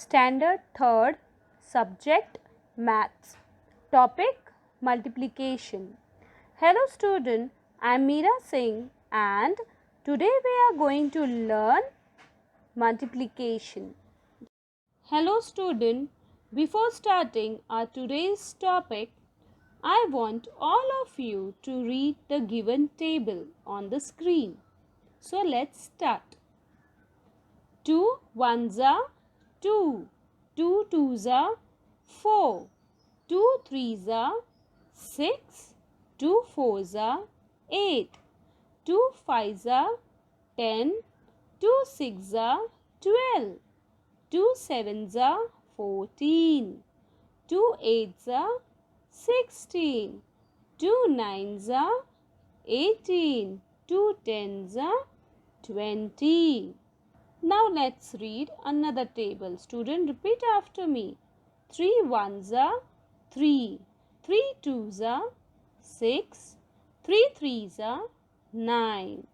Standard 3rd, Subject Maths. Topic Multiplication. Hello student, I am Meera Singh and today we are going to learn multiplication. Hello student, before starting our today's topic, I want all of you to read the given table on the screen. So let's start. 2 ones are 2, 2 twos are 4, 2 threes are 6, 2 fours are 8, 2 fives are 10, 2 sixes are 12, 2 sevens are 14, 2 eights are 16, 2 nines are 18, 2 tens are 20. Now let's read another table. Student, repeat after me. 3 ones are 3, 3 twos are 6, 3 threes are 9,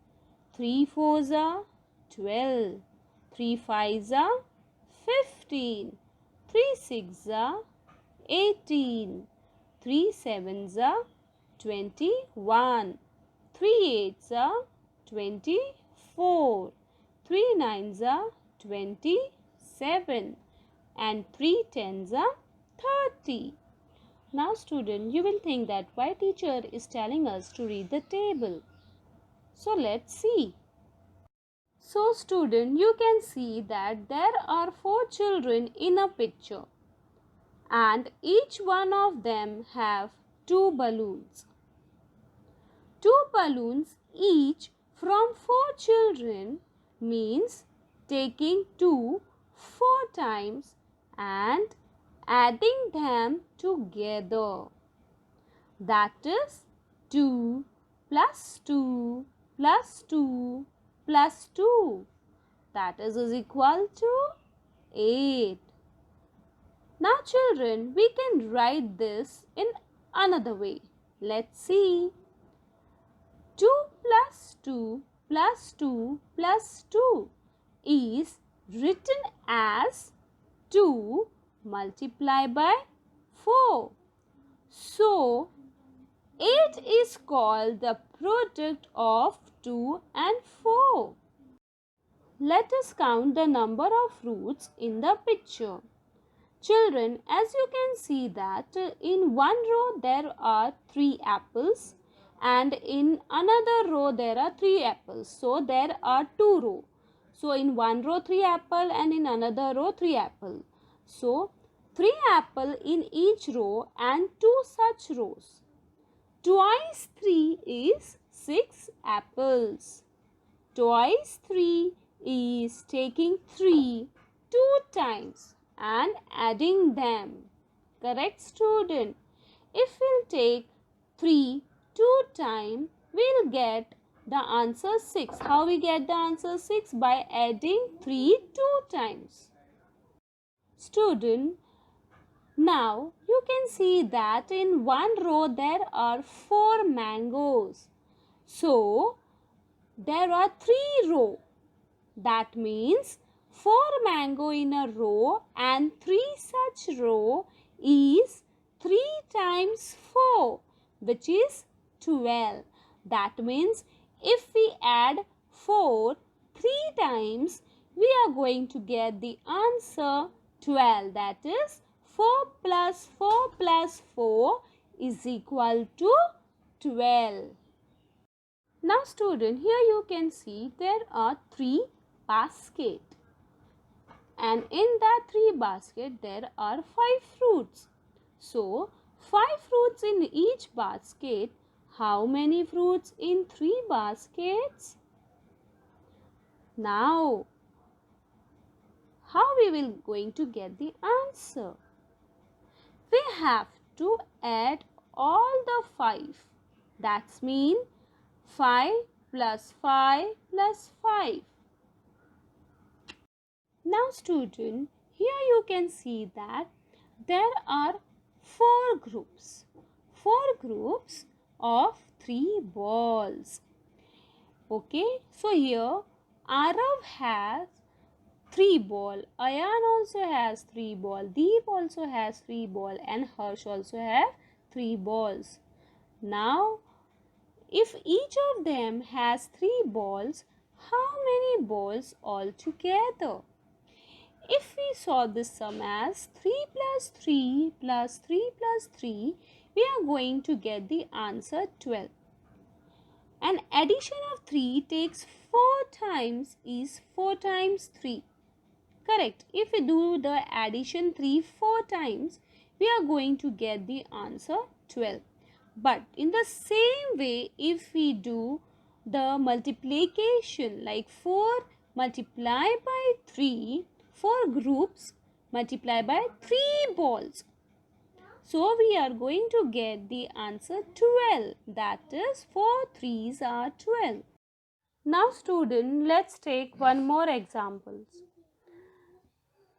3 fours are 12, 3 fives are 15, 3 sixes are 18, 3 sevens are 21, 3 eights are 24, 3 nines are 27 and 3 tens are 30. Now student, you will think that why teacher is telling us to read the table. So let's see. So student, you can see that there are 4 children in a picture and each one of them have 2 balloons. 2 balloons each from 4 children means taking 2 4 times and adding them together. That is 2 plus 2 plus 2 plus 2. That is equal to 8. Now children, we can write this in another way. Let's see. 2 plus 2 plus 2 plus 2 is written as 2 multiplied by 4. So, 8 is called the product of 2 and 4. Let us count the number of fruits in the picture. Children, as you can see that in one row there are 3 apples and in another row there are 3 apples. So, there are 2 rows. So, in one row 3 apple and in another row 3 apple. So, 3 apple in each row and 2 such rows. Twice 3 is 6 apples. Twice 3 is taking 3 2 times and adding them. Correct student? If we'll take 3 2 times, we'll get the answer 6. How we get the answer 6? By adding 3 2 times. Student, now you can see that in one row there are 4 mangoes. So, there are 3 rows. That means 4 mango in a row and 3 such row is 3 times 4, which is 12. That means if we add 4 3 times, we are going to get the answer 12. That is 4 plus 4 plus 4 is equal to 12. Now student, here you can see there are 3 baskets. And in that 3 baskets, there are 5 fruits. So, 5 fruits in each basket. How many fruits in 3 baskets? Now, how we will going to get the answer? We have to add all the 5. That's mean 5 plus 5 plus 5. Now student, here you can see that there are 4 groups. 4 groups of 3 balls. Okay, so here Arav has 3 ball. Ayan also has 3 ball. Deep also has 3 ball, and Harsh also have 3 balls. Now, if each of them has 3 balls, how many balls altogether? If we solve this sum as 3 plus 3 plus 3 plus 3, we are going to get the answer 12. An addition of 3 takes 4 times is 4 times 3. Correct. If we do the addition 4 times, we are going to get the answer 12. But in the same way, if we do the multiplication like 4 multiplied by 3, 4 groups multiplied by 3 balls. So we are going to get the answer 12. That is 4 threes are 12. Now student, let's take one more example.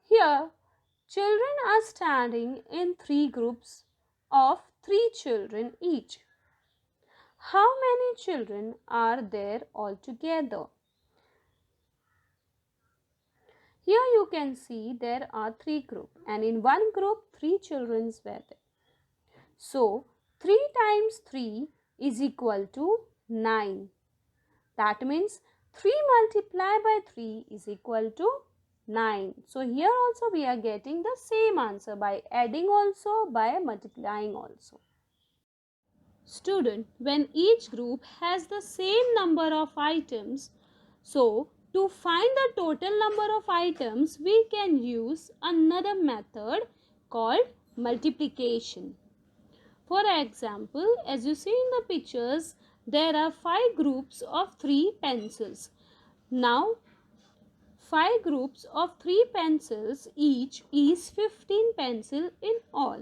Here, children are standing in 3 groups of 3 children each. How many children are there altogether? Here you can see there are 3 groups, and in one group 3 children were there. So 3 times 3 is equal to 9. That means 3 multiplied by 3 is equal to 9. So here also we are getting the same answer by adding also, by multiplying also. Student, when each group has the same number of items, so to find the total number of items, we can use another method called multiplication. For example, as you see in the pictures, there are 5 groups of 3 pencils. Now, 5 groups of 3 pencils each is 15 pencils in all.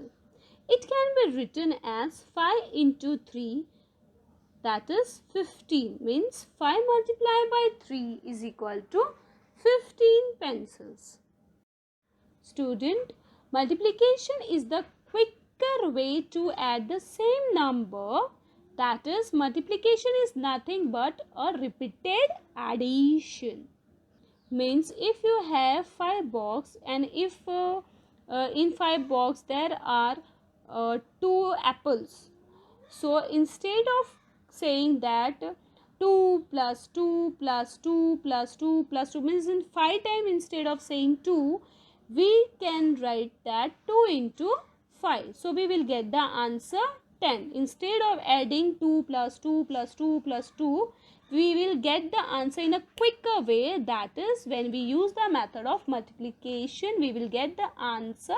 It can be written as 5 into 3, that is 15, means 5 multiplied by 3 is equal to 15 pencils. Student, multiplication is the quicker way to add the same number. That is, multiplication is nothing but a repeated addition. Means if you have 5 boxes and if in 5 boxes there are 2 apples. So instead of saying that 2 plus 2 plus 2 plus 2 plus 2 means in 5 times, instead of saying 2, we can write that 2 into 5. So we will get the answer 10. Instead of adding 2 plus 2 plus 2 plus 2, we will get the answer in a quicker way. That is, when we use the method of multiplication, we will get the answer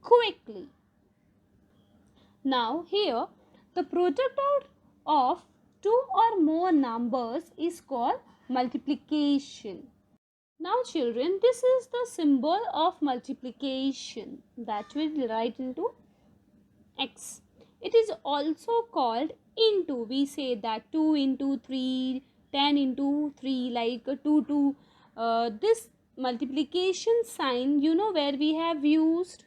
quickly. Now here, the product of 2 or more numbers is called multiplication. Now children, this is the symbol of multiplication that we will write into X. It is also called into. We say that 2 into 3, 10 into 3, like 2 to this multiplication sign, you know where we have used?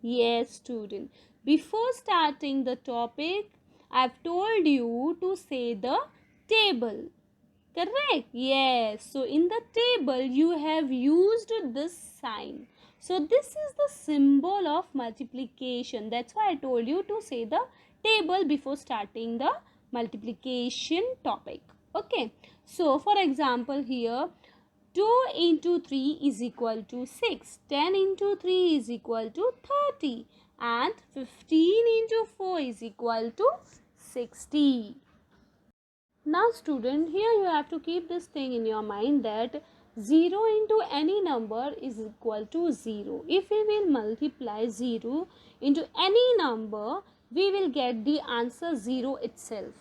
Yes, student. Before starting the topic, I have told you to say the table. Correct? Yes. So, in the table, you have used this sign. So, this is the symbol of multiplication. That's why I told you to say the table before starting the multiplication topic. Okay. So, for example, here 2 into 3 is equal to 6. 10 into 3 is equal to 30. And 15 into 4 is equal to 60. Now student, here you have to keep this thing in your mind that 0 into any number is equal to 0. If we will multiply 0 into any number, we will get the answer 0 itself.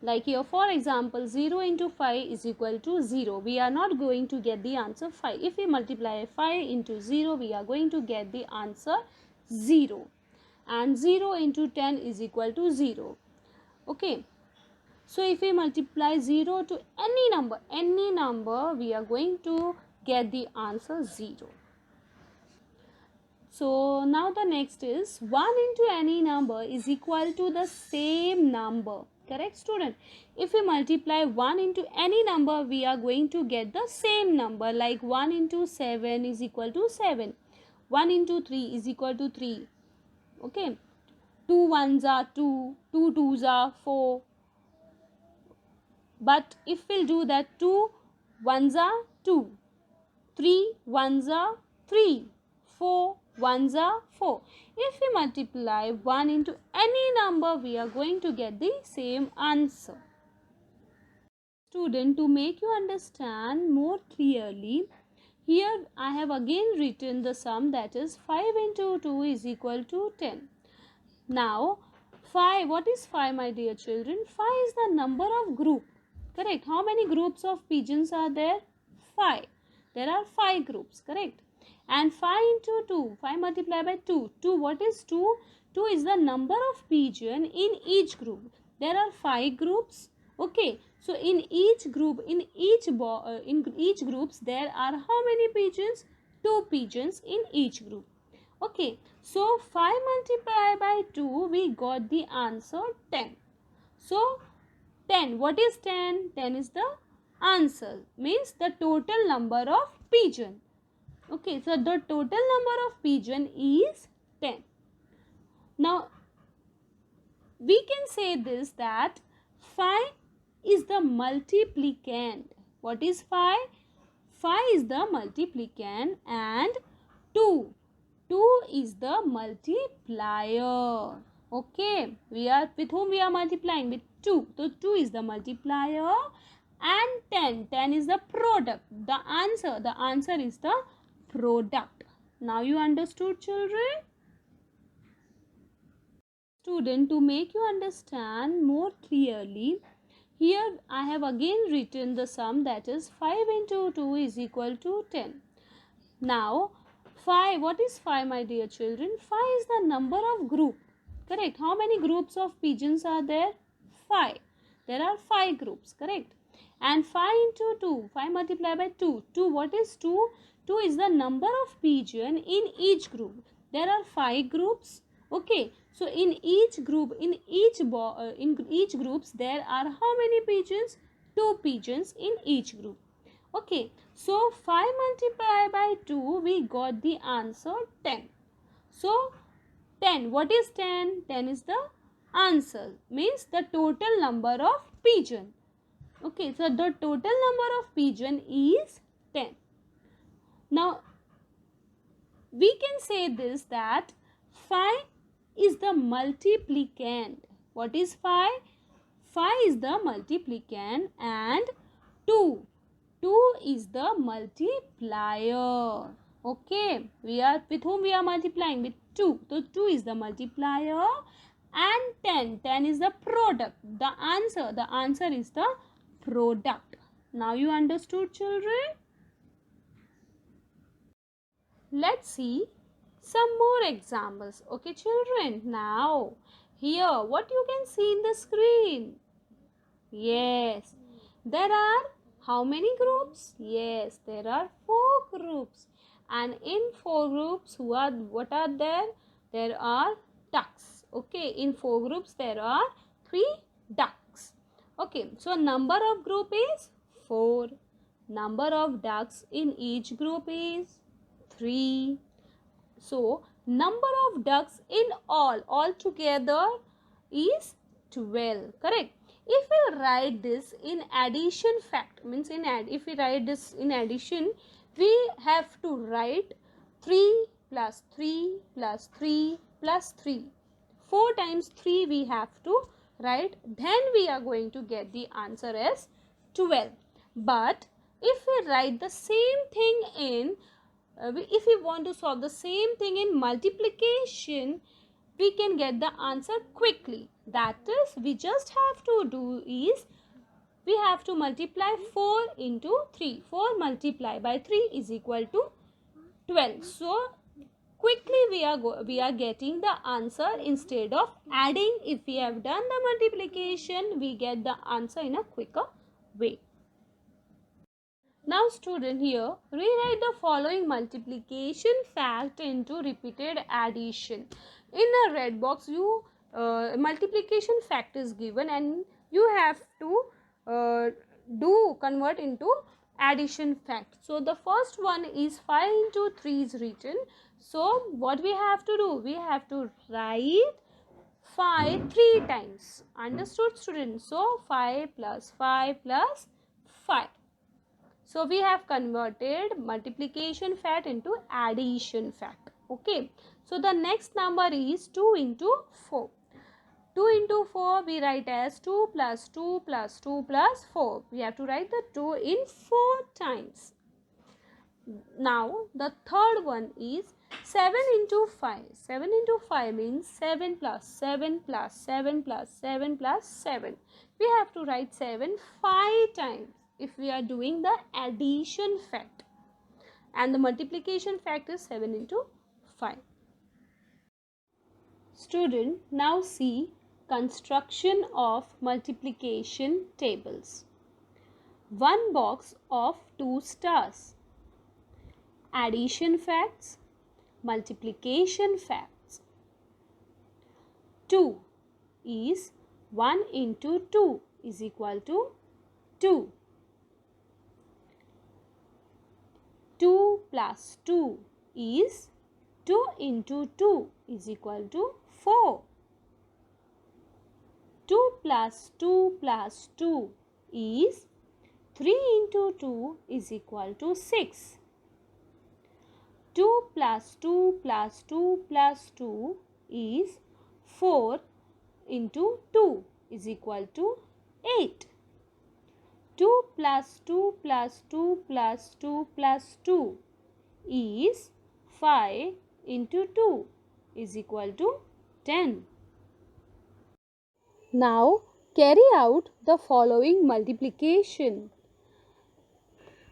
Like here, for example, 0 into 5 is equal to 0. We are not going to get the answer 5. If we multiply 5 into 0, we are going to get the answer 0. And 0 into 10 is equal to 0. Okay. So if we multiply 0 to any number, we are going to get the answer 0. So now the next is 1 into any number is equal to the same number. Correct, student? If we multiply 1 into any number, we are going to get the same number, like 1 into 7 is equal to 7. 1 into 3 is equal to 3. Okay. 2 ones are 2, 2 twos are 4. But if we'll do that, 2 ones are 2, 3 ones are 3, 4 ones are 4. If we multiply 1 into any number, we are going to get the same answer. Student, to make you understand more clearly, here I have again written the sum, that is 5 into 2 is equal to 10. Now 5, what is 5, my dear children? 5 is the number of group. Correct. How many groups of pigeons are there? 5. There are 5 groups. Correct. And 5 into 2, 5 multiplied by 2. 2, what is 2? 2 is the number of pigeon in each group. There are 5 groups. Okay. So in each group, in each groups, there are how many pigeons? 2 pigeons in each group. Okay. So 5 multiplied by 2, we got the answer 10. So 10. What is 10? 10 is the answer. Means the total number of pigeon. Okay. So the total number of pigeon is 10. Now we can say this, that 5 is the multiplicand. What is 5? 5 is the multiplicand and 2 is the multiplier. Okay, with whom we are multiplying? With 2. So 2 is the multiplier and 10 is the product. The answer is the product. Now you understood, children? Student, to make you understand more clearly, here I have again written the sum, that is 5 into 2 is equal to 10. Now 5, what is 5, my dear children? 5 is the number of group. Correct. How many groups of pigeons are there? 5. There are 5 groups. Correct. And 5 into 2, 5 multiplied by 2. 2, what is 2? 2 is the number of pigeon in each group. There are 5 groups. Okay. So in each group, in each groups, there are how many pigeons? 2 pigeons in each group. Okay. So 5 multiplied by 2, we got the answer 10. So 10, what is 10? 10 is the answer. Means the total number of pigeon. Okay, so the total number of pigeon is 10. Now we can say this, that 5 is the multiplicand. What is 5? 5 is the multiplicand and 2 is the multiplier. Okay, with whom we are multiplying? With 2. So 2 is the multiplier and 10 is the product. The answer is the product. Now you understood, children? Let's see some more examples. Okay, children. Now here, what you can see in the screen? Yes, there are how many groups? Yes, there are 4 groups. And in 4 groups, what are there? There are ducks. Okay, in 4 groups, there are 3 ducks. Okay, so number of group is 4. Number of ducks in each group is 3. So number of ducks in all together is 12. Correct. If we write this in addition fact, means if we write this in addition, we have to write 3 plus 3 plus 3 plus 3. 4 times 3 we have to write. Then we are going to get the answer as 12. But if we write the same thing in, if we want to solve the same thing in multiplication, we can get the answer quickly. That is, we just have to do is, we have to multiply 4 into 3. 4 multiplied by 3 is equal to 12. So quickly we are getting the answer instead of adding. If we have done the multiplication, we get the answer in a quicker way. Now student, here rewrite the following multiplication fact into repeated addition. In a red box, multiplication fact is given, and you have to convert into addition fact. So the first one is 5 into 3 is written. So what we have to do? We have to write 5 3 times. Understood, students? So 5 plus 5 plus 5. So we have converted multiplication fact into addition fact. Okay. So the next number is 2 into 4. 2 into 4 we write as 2 plus 2 plus 2 plus 4. We have to write the 2 in 4 times. Now the third one is 7 into 5. 7 into 5 means 7 plus 7 plus 7 plus 7 plus 7. We have to write 7 5 times if we are doing the addition fact. And the multiplication fact is 7 into 5. Student, now see construction of multiplication tables. One box of 2 stars. Addition facts, multiplication facts. 2 is 1 into 2 is equal to 2. 2 plus 2 is 2 into 2 is equal to 4. 2 plus 2 plus 2 is 3 into 2 is equal to 6. 2 plus 2 plus 2 plus 2 is 4 into 2 is equal to 8. 2 plus 2 plus 2 plus 2 plus 2 is 5 into 2 is equal to 10. Now carry out the following multiplication.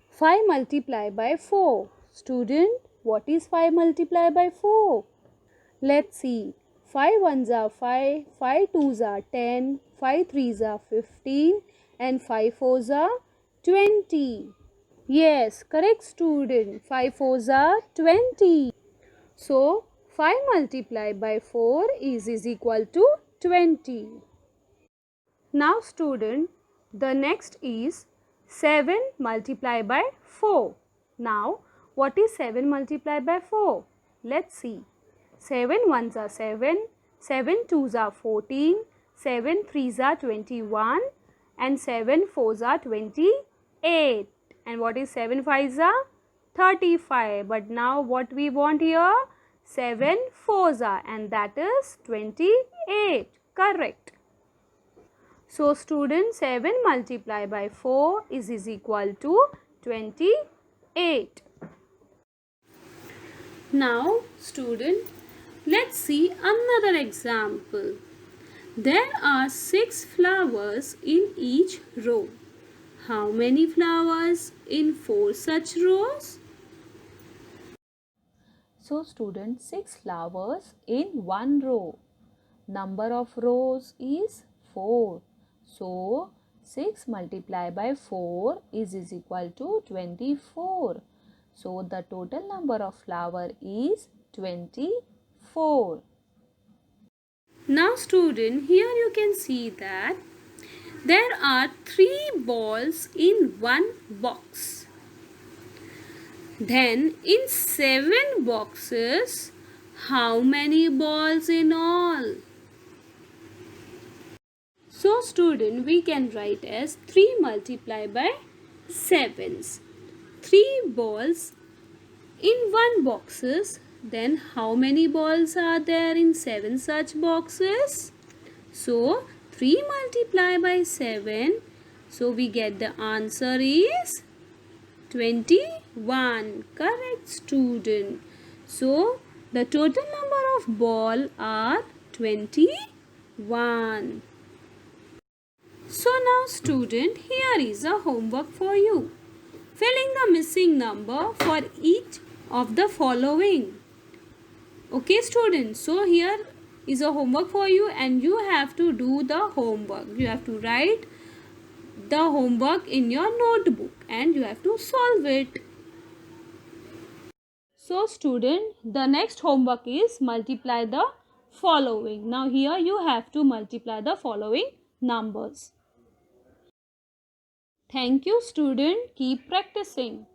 5 multiplied by 4. Student, what is 5 multiplied by 4? Let's see. 5 ones are 5, 5 twos are 10, 5 threes are 15 and 5 fours are 20. Yes, correct, student. 5 fours are 20. So 5 multiplied by 4 is equal to 20. Now student, the next is 7 multiplied by 4. Now what is 7 multiplied by 4? Let's see. 7 ones are 7, 7 twos are 14, 7 threes are 21 and 7 fours are 28. And what is 7 fives are? 35. But now what we want here? 7 fours are, and that is 28. Correct. So student, 7 multiplied by 4 is equal to 28. Now student, let's see another example. There are 6 flowers in each row. How many flowers in 4 such rows? So student, 6 flowers in one row. Number of rows is 4. So 6 multiplied by 4 is equal to 24. So the total number of flower is 24. Now student, here you can see that there are 3 balls in one box. Then in 7 boxes, how many balls in all? So student, we can write as 3 multiplied by 7s. 3 balls in one boxes. Then how many balls are there in 7 such boxes? So 3 multiplied by 7. So we get the answer is 21. Correct, student. So the total number of ball are 21. So now student, here is a homework for you. Fill in the missing number for each of the following. Okay students, so here is a homework for you and you have to do the homework. You have to write the homework in your notebook and you have to solve it. So student, the next homework is multiply the following. Now here you have to multiply the following numbers. Thank you, student. Keep practicing.